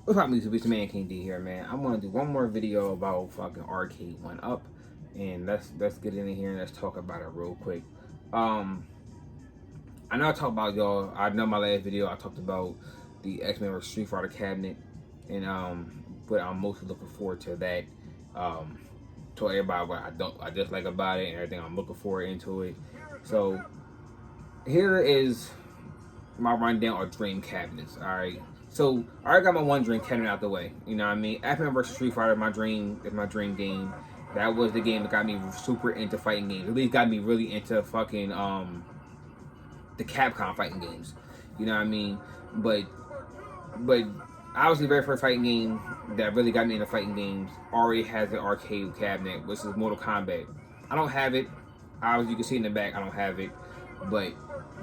What's up, Mr. Man King D here, man. I'm gonna do one more video about fucking Arcade1up, and let's get in here and let's talk about it real quick. Um, I know I talked about y'all. I know my last video I talked about the XMen or Street Fighter cabinet, and but I'm mostly looking forward to that. Um, Told everybody what I just like about it and everything I'm looking forward into it. So here is my rundown of dream cabinets. All right. So I already got my one dream cabinet out the way. You know what I mean? X-Men versus Street Fighter, my dream is my dream game. That was the game that got me super into fighting games. At least got me really into fucking the Capcom fighting games. You know what I mean? But obviously the very first fighting game that really got me into fighting games already has an arcade cabinet, which is Mortal Kombat. I don't have it. Obviously you can see in the back I don't have it. But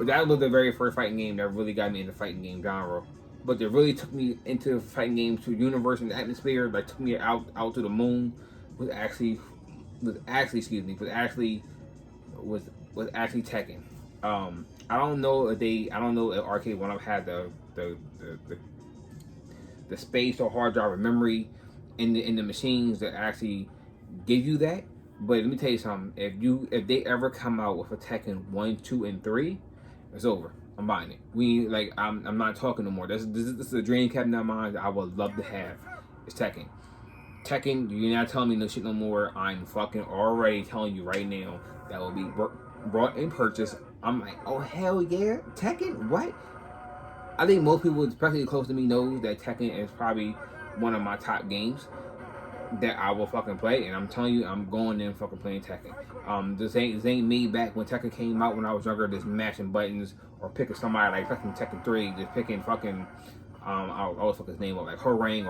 that was the very first fighting game that really got me into fighting game genre. But that really took me into fighting games to universe and atmosphere, like took me out to the moon, was actually was actually Tekken. I don't know if Arcade1up had the space or hard drive or memory in the machines that actually give you that. But let me tell you something. If they ever come out with a Tekken 1, 2, and 3, it's over. I'm buying it. I'm not talking no more. This is a dream cabinet of mine that I would love to have. It's Tekken. Tekken, you're not telling me no shit no more. I'm fucking already telling you right now that will be brought in purchase. I'm like, oh hell yeah, Tekken? What? I think most people, especially close to me, knows that Tekken is probably one of my top games that I will fucking play, and I'm telling you, I'm going in fucking playing Tekken. This ain't me back when Tekken came out when I was younger, just mashing buttons or picking somebody like fucking Tekken 3, just picking fucking I'll always fuck his name up like Horang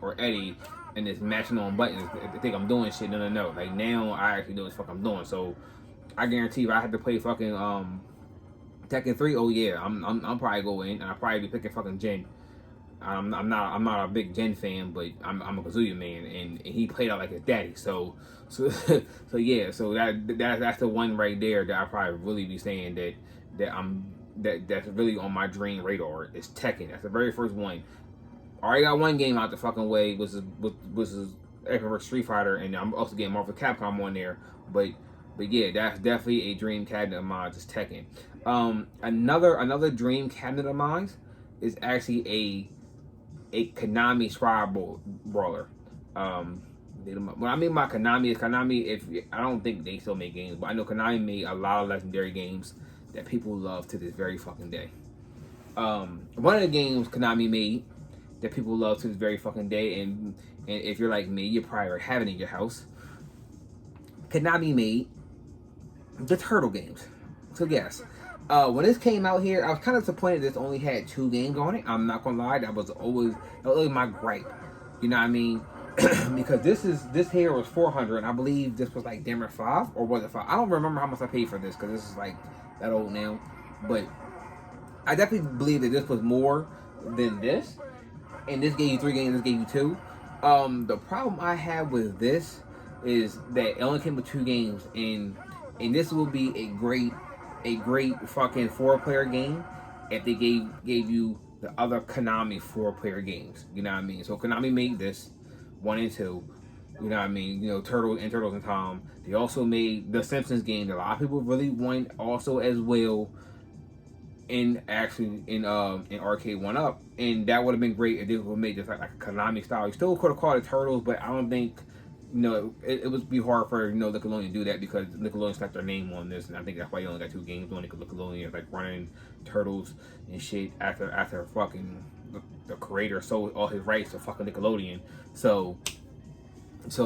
or Eddie, and just mashing on buttons. I think I'm doing shit. No. Like now, I actually know what the fuck I'm doing. So I guarantee if I had to play fucking Tekken 3, oh yeah, I'm probably going and I'll probably be picking fucking Jin. I'm not a big Jin fan, but I'm a Kazuya man, and he played out like his daddy. So yeah, so that's the one right there that I probably really be saying that's really on my dream radar is Tekken. That's the very first one. I already got one game out the fucking way, which is Street Fighter, and I'm also getting Marvel Capcom on there. But yeah, that's definitely a dream cabinet of mine, just Tekken. Another dream cabinet of mine is actually a Konami Squad Brawler. What I mean by Konami is Konami. If I don't think they still make games, but I know Konami made a lot of legendary games that people love to this very fucking day. One of the games Konami made that people love to this very fucking day, and if you're like me, you probably have it in your house. Konami made the Turtle games. So yes, when this came out here, I was kind of disappointed this only had 2 games on it. I'm not gonna lie, that was always my gripe. You know what I mean? Because this here was 400, and I believe this was like damn near 5, or was it 5? I don't remember how much I paid for this because this is like that old now. But I definitely believe that this was more than this, and this gave you 3 games, this gave you 2. The problem I have with this is that it only came with 2 games, and this will be a great fucking 4-player game if they gave you the other Konami 4-player games. You know what I mean? So Konami made this 1 and 2. You know what I mean? You know, Turtles and Tom. They also made the Simpsons game that a lot of people really want also as well in Arcade1up, and that would have been great if they would have made this like a Konami style. You still could have called it Turtles, but I don't think it would be hard for Nickelodeon to do that because Nickelodeon stuck their name on this, and I think that's why you only got 2 games on it. Because Nickelodeon is like running Turtles and shit after fucking the creator sold all his rights to fucking Nickelodeon. So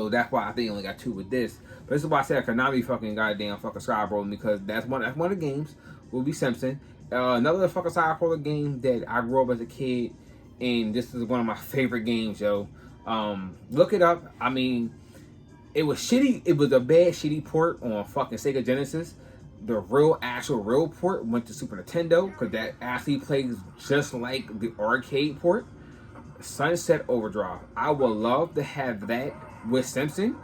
that's why I think you only got 2 with this. But this is why I said Konami fucking goddamn fucking side rolling, because that's one of the games will be Simpson. Another fucking side roller game that I grew up as a kid, and this is one of my favorite games, yo. Look it up. I mean, it was shitty. It was a bad shitty port on fucking Sega Genesis. The real port went to Super Nintendo because that actually plays just like the arcade port. Sunset Overdrive. I would love to have that with Simpson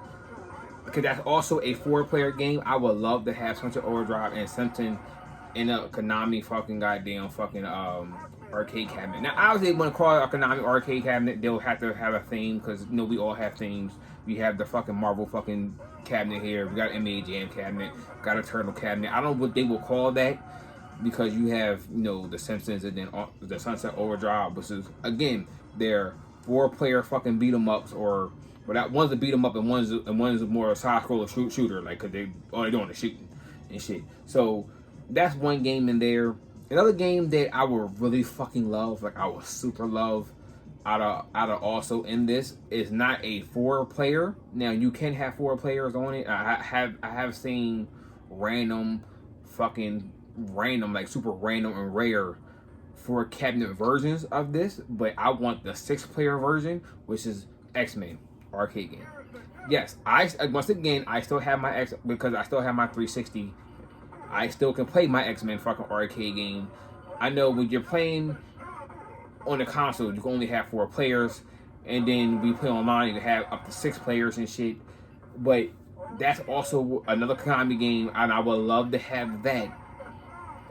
because that's also a 4-player game. I would love to have Sunset Overdrive and Simpson in a Konami fucking goddamn fucking arcade cabinet. Now, obviously, when I call it a Konami arcade cabinet, they'll have to have a theme because you know we all have themes. We have the fucking Marvel fucking cabinet here. We got an NBA Jam cabinet. Got a Turtle cabinet. I don't know what they will call that because you have the Simpsons and then the Sunset Overdrive, which is again they're 4-player fucking beat 'em ups or. But that one's a beat 'em up and one's more a side scroller shooter, like cause all they doing is shooting and shit. So that's one game in there. Another game that I would really fucking love, like I would super love, out of also in this is not a 4-player. Now you can have 4 players on it. I have seen random like super random and rare 4 cabinet versions of this, but I want the 6-player version, which is XMen arcade game. Yes, once again I still have my because I still have my 360. I still can play my XMen fucking arcade game. I know when you're playing on the console, you can only have 4 players, and then we play online, you can have up to 6 players and shit. But that's also another Konami game, and I would love to have that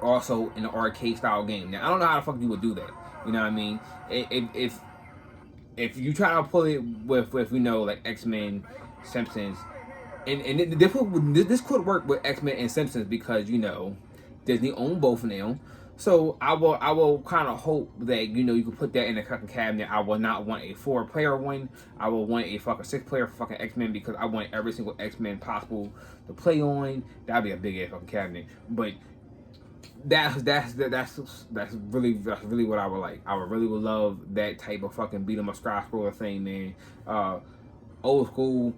also in an arcade style game. Now I don't know how the fuck you would do that. You know what I mean? If you try to pull it with like X-Men, Simpsons, and this could work with X-Men and Simpsons because Disney own both now. So I will kind of hope that you can put that in the fucking cabinet. I will not want a 4-player one. I will want a fucking 6-player for fucking X-Men because I want every single X-Men possible to play on. That'd be a big ass fucking cabinet. But that's really what I would like. I would really love that type of fucking beat 'em up side scroller thing, man. Old school.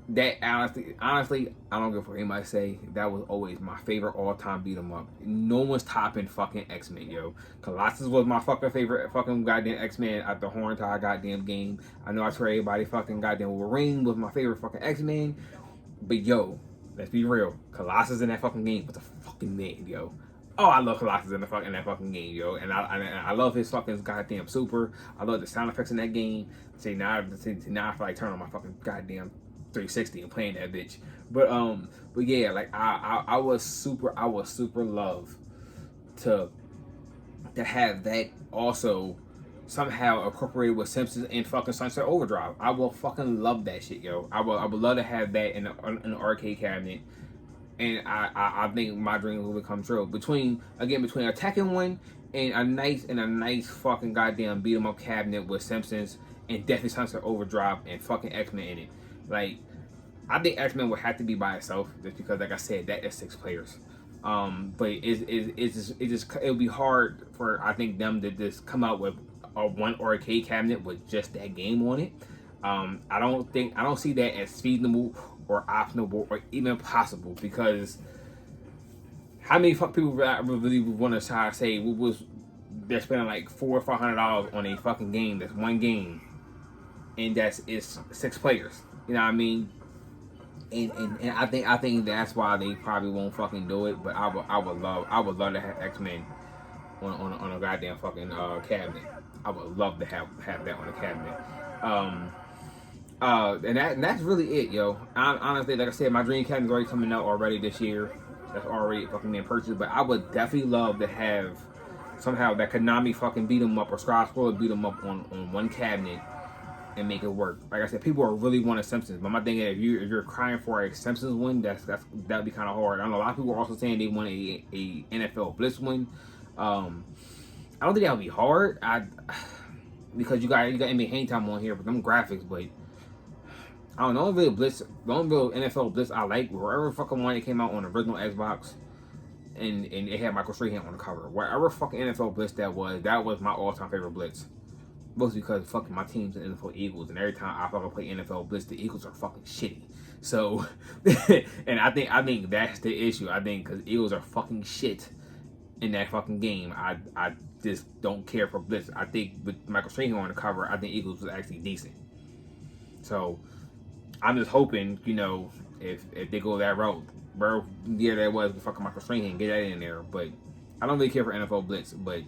That honestly, I don't give a fuck what anybody say. That was always my favorite all-time beat 'em up. No one's topping fucking X-Men, yo. Colossus was my fucking favorite fucking goddamn X-Men at the whole entire goddamn game. I know I told everybody fucking goddamn Wolverine was my favorite fucking X-Men, but yo, let's be real. Colossus in that fucking game was a fucking man, yo. Oh, I love Colossus in that fucking game, yo, and I love his fucking goddamn super. I love the sound effects in that game. Now I feel like turning on my fucking goddamn 360 and playing that bitch. But yeah, like I would super love to have that also somehow incorporated with Simpsons and fucking Sunset Overdrive. I will fucking love that shit, yo. I would love to have that in an arcade cabinet. And I think my dream will come true. Between a Tekken one and a nice fucking goddamn beat 'em up cabinet with Simpsons and definitely Sunset Overdrive and fucking X-Men in it. Like, I think X-Men would have to be by itself just because, like I said, that is 6 players. But it would be hard for I think them to just come out with a one arcade cabinet with just that game on it. I don't see that as feasible or optional or even possible because how many fuck people really want to try to say they're spending like $400 or $500 on a fucking game that's one game and it's 6 players. You know what I mean? And I think that's why they probably won't fucking do it. But I would love to have X-Men on a goddamn fucking cabinet. I would love to have that on a cabinet. And that's really it, yo. Honestly, like I said, my dream cabinet's already coming out already this year. That's already fucking being purchased. But I would definitely love to have somehow that Konami fucking beat 'em up or Scroll beat 'em up on one cabinet and make it work. Like I said, people are really wanting Simpsons, but my thing is, if you're crying for a Simpsons win, that'd be kind of hard. I know a lot of people are also saying they want a NFL Blitz win. I don't think that would be hard. Because you got NBA Hang Time on here with them graphics, but I don't know. The only real NFL Blitz I like, wherever fucking one that came out on the original Xbox, and it had Michael Strahan on the cover. Wherever fucking NFL Blitz that was my all-time favorite Blitz. Mostly because fucking my team's the NFL Eagles, and every time I fucking play NFL Blitz, the Eagles are fucking shitty. So, and I think that's the issue. I think because Eagles are fucking shit in that fucking game, I just don't care for Blitz. I think with Michael Strahan on the cover, I think Eagles was actually decent. So, I'm just hoping, if they go that route, bro, yeah, that was fucking Michael Strahan, get that in there. But I don't really care for NFL Blitz, but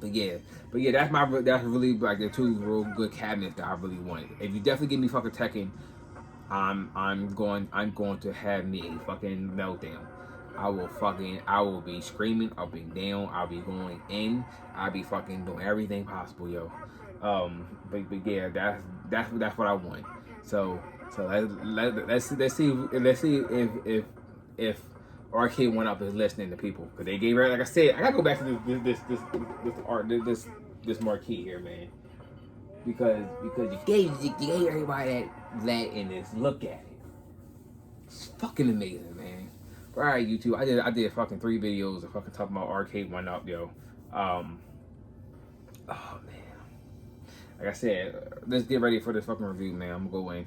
yeah, that's really like the 2 real good cabinets that I really want. If you definitely give me fucking Tekken, I'm going to have me a fucking meltdown. I will be screaming up and down. I'll be going in. I'll be fucking doing everything possible, yo. But yeah, that's what I want. So let's see if Arcade1up is listening to people, because they gave her, like I said, I gotta go back to this marquee here, man, because you gave everybody that and this look at it. It's fucking amazing, man. All right, YouTube. I did fucking 3 videos of fucking talking about Arcade1up, yo. Oh man. Like I said, let's get ready for this fucking review, man. I'm gonna go in.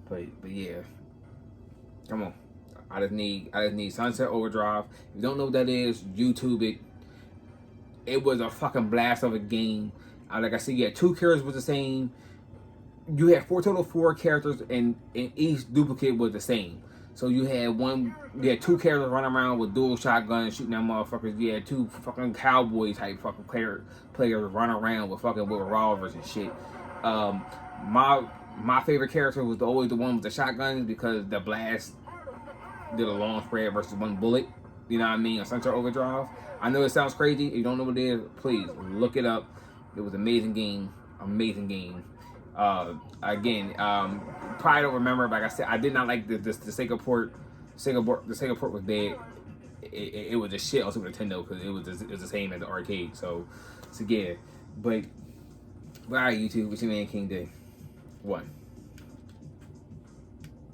But yeah. Come on. I just need Sunset Overdrive. If you don't know what that is, YouTube it. It was a fucking blast of a game. Like I said, yeah, 2 characters was the same. You had 4 characters, and each duplicate was the same. So you had 2 characters running around with dual shotguns shooting at motherfuckers. You had 2 fucking cowboy type fucking players running around with revolvers and shit. My favorite character was always the one with the shotguns, because the blast did a long spread versus 1 bullet. You know what I mean? On Sunset Overdrive. I know it sounds crazy. If you don't know what it is, please look it up. It was an amazing game. Amazing game. Again, probably don't remember, but like I said, I did not like the Sega port. The Sega port was bad. It was a shit on Super Nintendo, because it was the same as the arcade. So yeah. But alright, YouTube, it's your man King Day. 1.